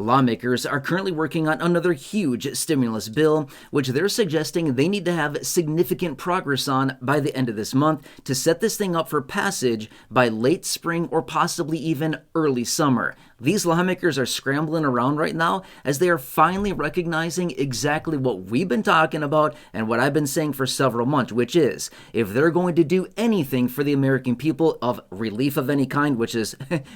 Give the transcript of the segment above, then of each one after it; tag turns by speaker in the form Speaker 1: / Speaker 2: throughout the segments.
Speaker 1: Lawmakers are currently working on another huge stimulus bill, which they're suggesting they need to have significant progress on by the end of this month to set this thing up for passage by late spring or possibly even early summer. These lawmakers are scrambling around right now as they are finally recognizing exactly what we've been talking about and what I've been saying for several months, which is if they're going to do anything for the American people of relief of any kind, which is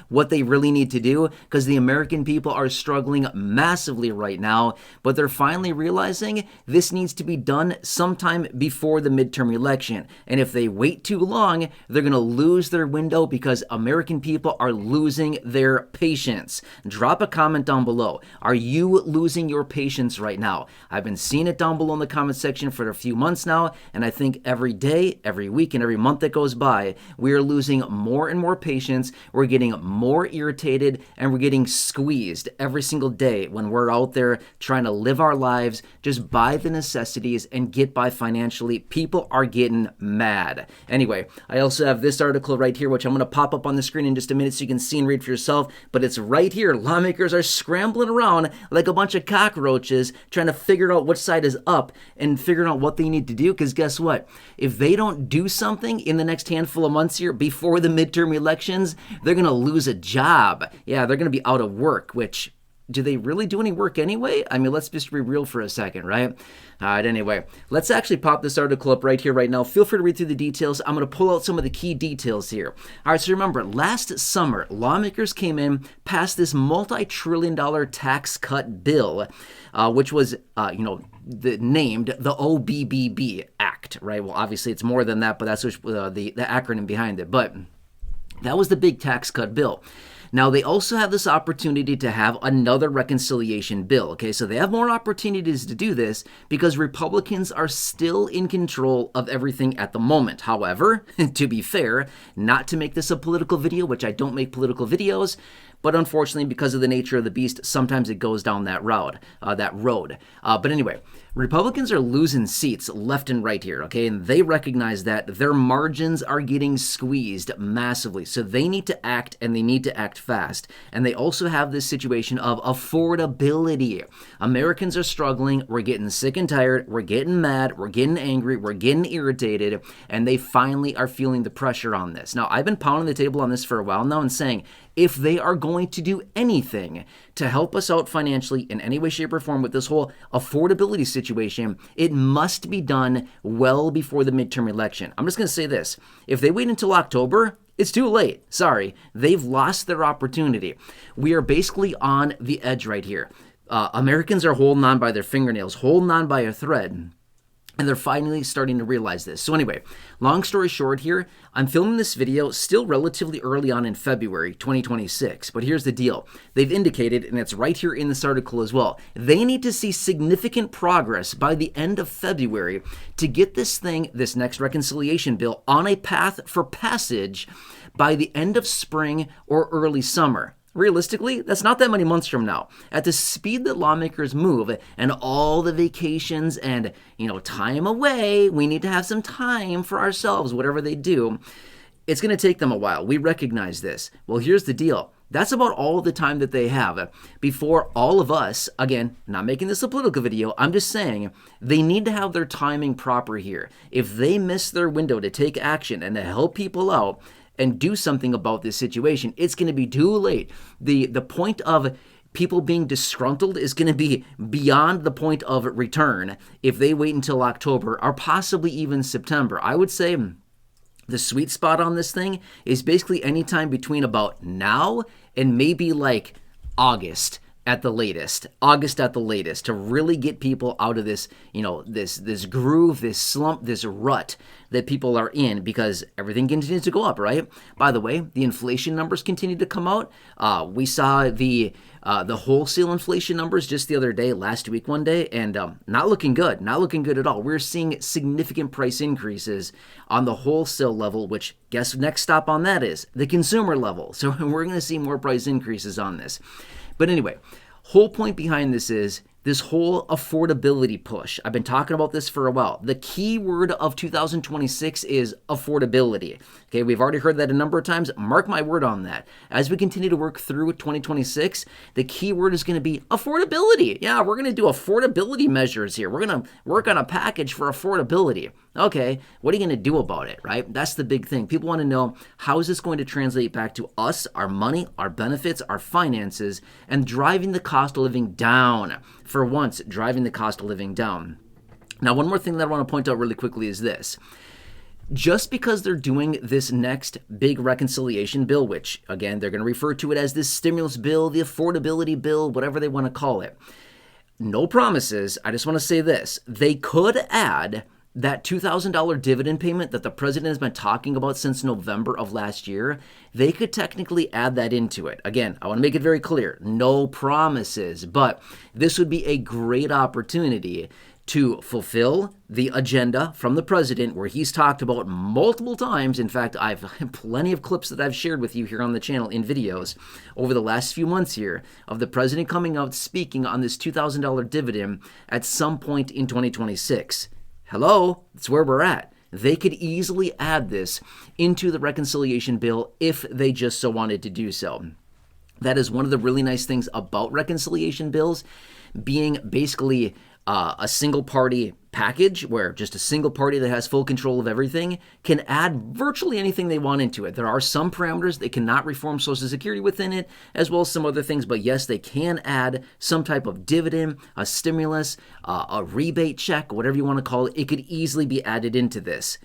Speaker 1: what they really need to do, because the American people are struggling massively right now, but they're finally realizing this needs to be done sometime before the midterm election. And if they wait too long, they're going to lose their window because American people are losing their patience. Drop a comment down below. Are you losing your patience right now? I've been seeing it down below in the comment section for a few months now, and I think every day, every week, and every month that goes by, we are losing more and more patience. We're getting more irritated, and we're getting squeezed every single day when we're out there trying to live our lives, just buy the necessities and get by financially. People are getting mad. Anyway, I also have this article right here, which I'm going to pop up on the screen in just a minute so you can see and read for yourself, but it's right here. Lawmakers are scrambling around like a bunch of cockroaches trying to figure out which side is up and figuring out what they need to do, because guess what? If they don't do something in the next handful of months here before the midterm elections, they're going to lose a job. Yeah, they're going to be out of work, which, do they really do any work anyway? I mean, let's just be real for a second, right? All right, anyway, let's actually pop this article up right here, right now. Feel free to read through the details. I'm going to pull out some of the key details here. All right, so remember, last summer, lawmakers came in, passed this multi-trillion-dollar tax cut bill, which was, named the OBBB Act, right? Well, obviously, it's more than that, but that's the acronym behind it. But that was the big tax cut bill. Now, they also have this opportunity to have another reconciliation bill, okay? So they have more opportunities to do this because Republicans are still in control of everything at the moment. However, to be fair, not to make this a political video, which I don't make political videos, but unfortunately, because of the nature of the beast, sometimes it goes down that road. But anyway, Republicans are losing seats left and right here, okay? And they recognize that their margins are getting squeezed massively. So they need to act, and they need to act fast. And they also have this situation of affordability. Americans are struggling. We're getting sick and tired. We're getting mad. We're getting angry. We're getting irritated. And they finally are feeling the pressure on this. Now, I've been pounding the table on this for a while now and saying, if they are going to do anything to help us out financially in any way, shape, or form with this whole affordability situation, it must be done well before the midterm election. I'm just going to say this. If they wait until October, it's too late. Sorry. They've lost their opportunity. We are basically on the edge right here. Americans are holding on by their fingernails, holding on by a thread. And they're finally starting to realize this. So anyway, long story short here, I'm filming this video still relatively early on in February 2026. But here's the deal. They've indicated, and it's right here in this article as well, they need to see significant progress by the end of February to get this next reconciliation bill, on a path for passage by the end of spring or early summer. Realistically, that's not that many months from now. At the speed that lawmakers move and all the vacations and, time away, we need to have some time for ourselves, whatever they do, it's going to take them a while. We recognize this. Well, here's the deal. That's about all the time that they have before all of us, again, not making this a political video, I'm just saying they need to have their timing proper here. If they miss their window to take action and to help people out, and do something about this situation, it's going to be too late. The point of people being disgruntled is going to be beyond the point of return if they wait until October or possibly even September. I would say the sweet spot on this thing is basically anytime between about now and maybe like August at the latest, to really get people out of this, this groove, this slump, this rut that people are in, because everything continues to go up, right? By the way, the inflation numbers continue to come out. We saw the wholesale inflation numbers just the other day, last week, one day, and not looking good at all. We're seeing significant price increases on the wholesale level, which guess next stop on that is the consumer level. So we're going to see more price increases on this. But anyway, whole point behind this is this whole affordability push. I've been talking about this for a while. The key word of 2026 is affordability. Okay, we've already heard that a number of times. Mark my word on that. As we continue to work through 2026, the key word is going to be affordability. Yeah, we're going to do affordability measures here. We're going to work on a package for affordability. Okay, what are you going to do about it, right? That's the big thing. People want to know, how is this going to translate back to us, our money, our benefits, our finances, and driving the cost of living down. For once, driving the cost of living down. Now, one more thing that I want to point out really quickly is this. Just because they're doing this next big reconciliation bill, which, again, they're going to refer to it as this stimulus bill, the affordability bill, whatever they want to call it. No promises. I just want to say this. They could add that $2,000 dividend payment that the president has been talking about since November of last year. They could technically add that into it. Again, I want to make it very clear, no promises, but this would be a great opportunity to fulfill the agenda from the president, where he's talked about multiple times. In fact, I've plenty of clips that I've shared with you here on the channel in videos over the last few months here of the president coming out speaking on this $2,000 dividend at some point in 2026. Hello, that's where we're at. They could easily add this into the reconciliation bill if they just so wanted to do so. That is one of the really nice things about reconciliation bills, being basically a single party package where just a single party that has full control of everything can add virtually anything they want into it. There are some parameters. They cannot reform Social Security within it, as well as some other things. But yes, they can add some type of dividend, a stimulus, a rebate check, whatever you want to call it. It could easily be added into this.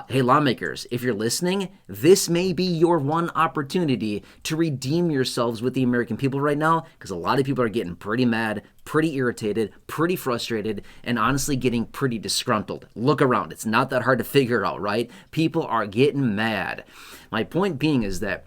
Speaker 1: Hey, lawmakers, if you're listening, this may be your one opportunity to redeem yourselves with the American people right now, because a lot of people are getting pretty mad, pretty irritated, pretty frustrated, and honestly getting pretty disgruntled. Look around. It's not that hard to figure out, right? People are getting mad. My point being is that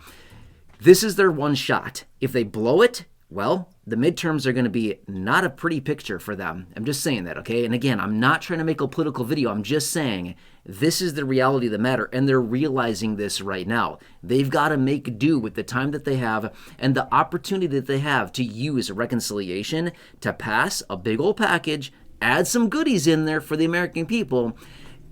Speaker 1: this is their one shot. If they blow it, well, the midterms are going to be not a pretty picture for them. I'm just saying that, okay? And again, I'm not trying to make a political video. I'm just saying this is the reality of the matter, and they're realizing this right now. They've got to make do with the time that they have and the opportunity that they have to use a reconciliation to pass a big old package, add some goodies in there for the American people.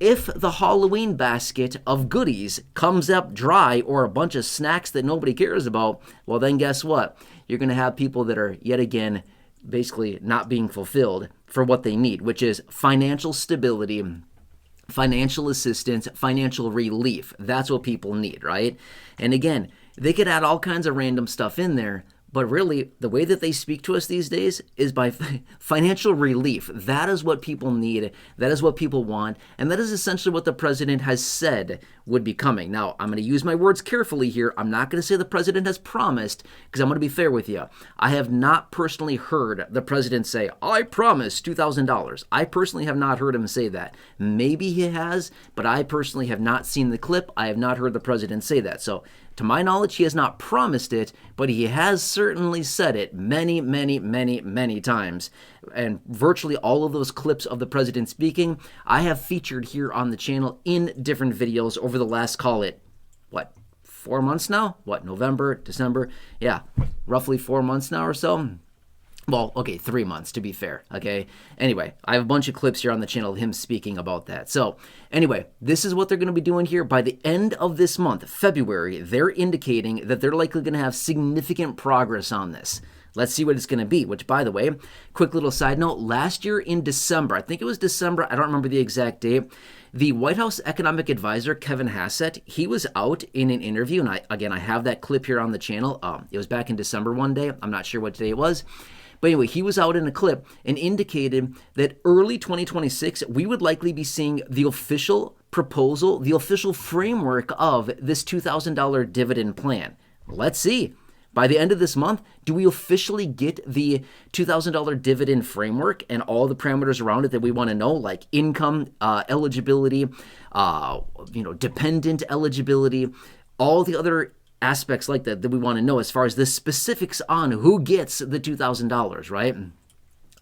Speaker 1: If the Halloween basket of goodies comes up dry, or a bunch of snacks that nobody cares about, well, then guess what? You're going to have people that are, yet again, basically not being fulfilled for what they need, which is financial stability, financial assistance, financial relief. That's what people need, right? And again, they could add all kinds of random stuff in there, but really, the way that they speak to us these days is by financial relief. That is what people need. That is what people want. And that is essentially what the president has said would be coming. Now, I'm going to use my words carefully here. I'm not going to say the president has promised, because I'm going to be fair with you. I have not personally heard the president say, I promise $2,000. I personally have not heard him say that. Maybe he has, but I personally have not seen the clip. I have not heard the president say that. So, to my knowledge, he has not promised it, but he has certainly said it many, many, many, many times. And virtually all of those clips of the president speaking, I have featured here on the channel in different videos over the last, call it, 4 months now? November, December? Yeah, roughly 4 months now or so. Well, okay, 3 months to be fair, okay? Anyway, I have a bunch of clips here on the channel of him speaking about that. So, anyway, this is what they're going to be doing here. By the end of this month, February, they're indicating that they're likely going to have significant progress on this. Let's see what it's going to be, which, by the way, quick little side note, last year in December, I think it was December, I don't remember the exact date, the White House economic advisor, Kevin Hassett, he was out in an interview, and I have that clip here on the channel. It was back in December one day. I'm not sure what day it was. But anyway, he was out in a clip and indicated that early 2026, we would likely be seeing the official proposal, the official framework of this $2,000 dividend plan. Let's see. By the end of this month, do we officially get the $2,000 dividend framework and all the parameters around it that we want to know, like income eligibility, dependent eligibility, all the other aspects like that we want to know as far as the specifics on who gets the $2,000, right?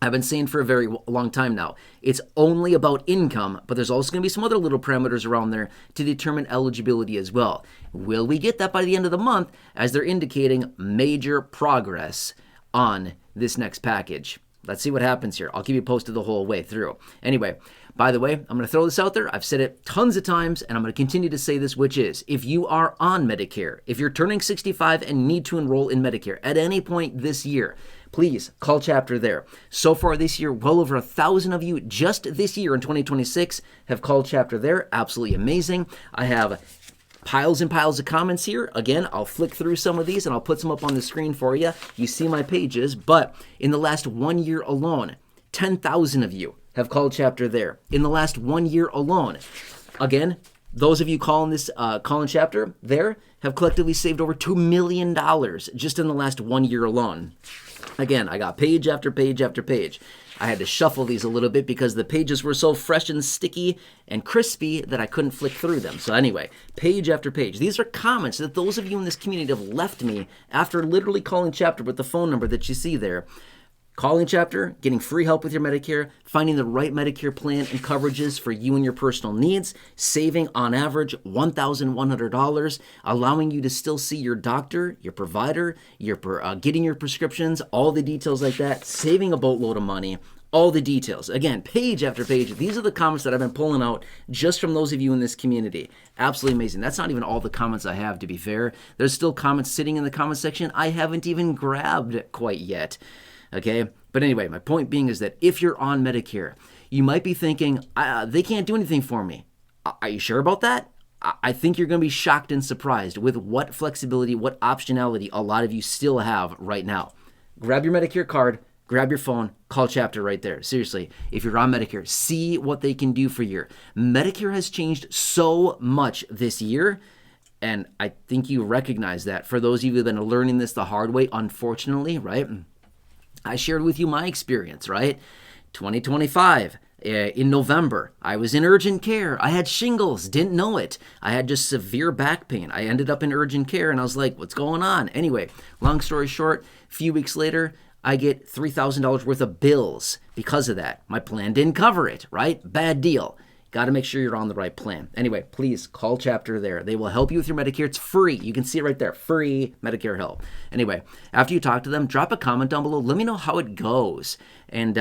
Speaker 1: I've been saying for a very long time now, it's only about income, but there's also going to be some other little parameters around there to determine eligibility as well. Will we get that by the end of the month, as they're indicating major progress on this next package? Let's see what happens here. I'll keep you posted the whole way through. Anyway, by the way, I'm going to throw this out there. I've said it tons of times, and I'm going to continue to say this, which is, if you are on Medicare, if you're turning 65 and need to enroll in Medicare at any point this year, please call Chapter there. So far this year, well over 1,000 of you just this year in 2026 have called Chapter there. Absolutely amazing. I have piles and piles of comments here. Again, I'll flick through some of these and I'll put some up on the screen for you. You see my pages, but in the last 1 year alone, 10,000 of you have called Chapter there. In the last 1 year alone, again, those of you calling Chapter there have collectively saved over $2 million just in the last 1 year alone. Again, I got page after page after page. I had to shuffle these a little bit because the pages were so fresh and sticky and crispy that I couldn't flick through them. So anyway, page after page. These are comments that those of you in this community have left me after literally calling Chapter with the phone number that you see there. Calling Chapter, getting free help with your Medicare, finding the right Medicare plan and coverages for you and your personal needs, saving on average $1,100, allowing you to still see your doctor, your provider, getting your prescriptions, all the details like that, saving a boatload of money, all the details. Again, page after page. These are the comments that I've been pulling out just from those of you in this community. Absolutely amazing. That's not even all the comments I have, to be fair. There's still comments sitting in the comment section I haven't even grabbed quite yet. Okay, but anyway, my point being is that if you're on Medicare, you might be thinking, they can't do anything for me. Are you sure about that? I think you're going to be shocked and surprised with what flexibility, what optionality a lot of you still have right now. Grab your Medicare card, grab your phone, call Chapter right there. Seriously, if you're on Medicare, see what they can do for you. Medicare has changed so much this year. And I think you recognize that. For those of you who have been learning this the hard way, unfortunately, right? I shared with you my experience, right? 2025, in November, I was in urgent care. I had shingles, didn't know it. I had just severe back pain. I ended up in urgent care and I was like, what's going on? Anyway, long story short, a few weeks later, I get $3,000 worth of bills because of that. My plan didn't cover it, right? Bad deal. Got to make sure you're on the right plan. Anyway, please call Chapter there. They will help you with your Medicare. It's free. You can see it right there. Free Medicare help. Anyway, after you talk to them, drop a comment down below. Let me know how it goes. And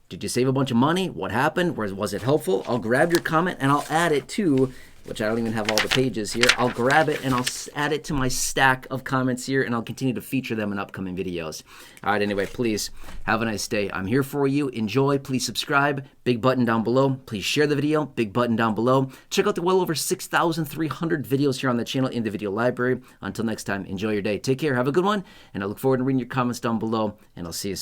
Speaker 1: did you save a bunch of money? What happened? Was it helpful? I'll grab your comment and I'll add it to, which I don't even have all the pages here. I'll grab it and I'll add it to my stack of comments here, and I'll continue to feature them in upcoming videos. All right, anyway, please have a nice day. I'm here for you. Enjoy. Please subscribe. Big button down below. Please share the video. Big button down below. Check out the well over 6,300 videos here on the channel in the video library. Until next time, enjoy your day. Take care. Have a good one. And I look forward to reading your comments down below, and I'll see you soon.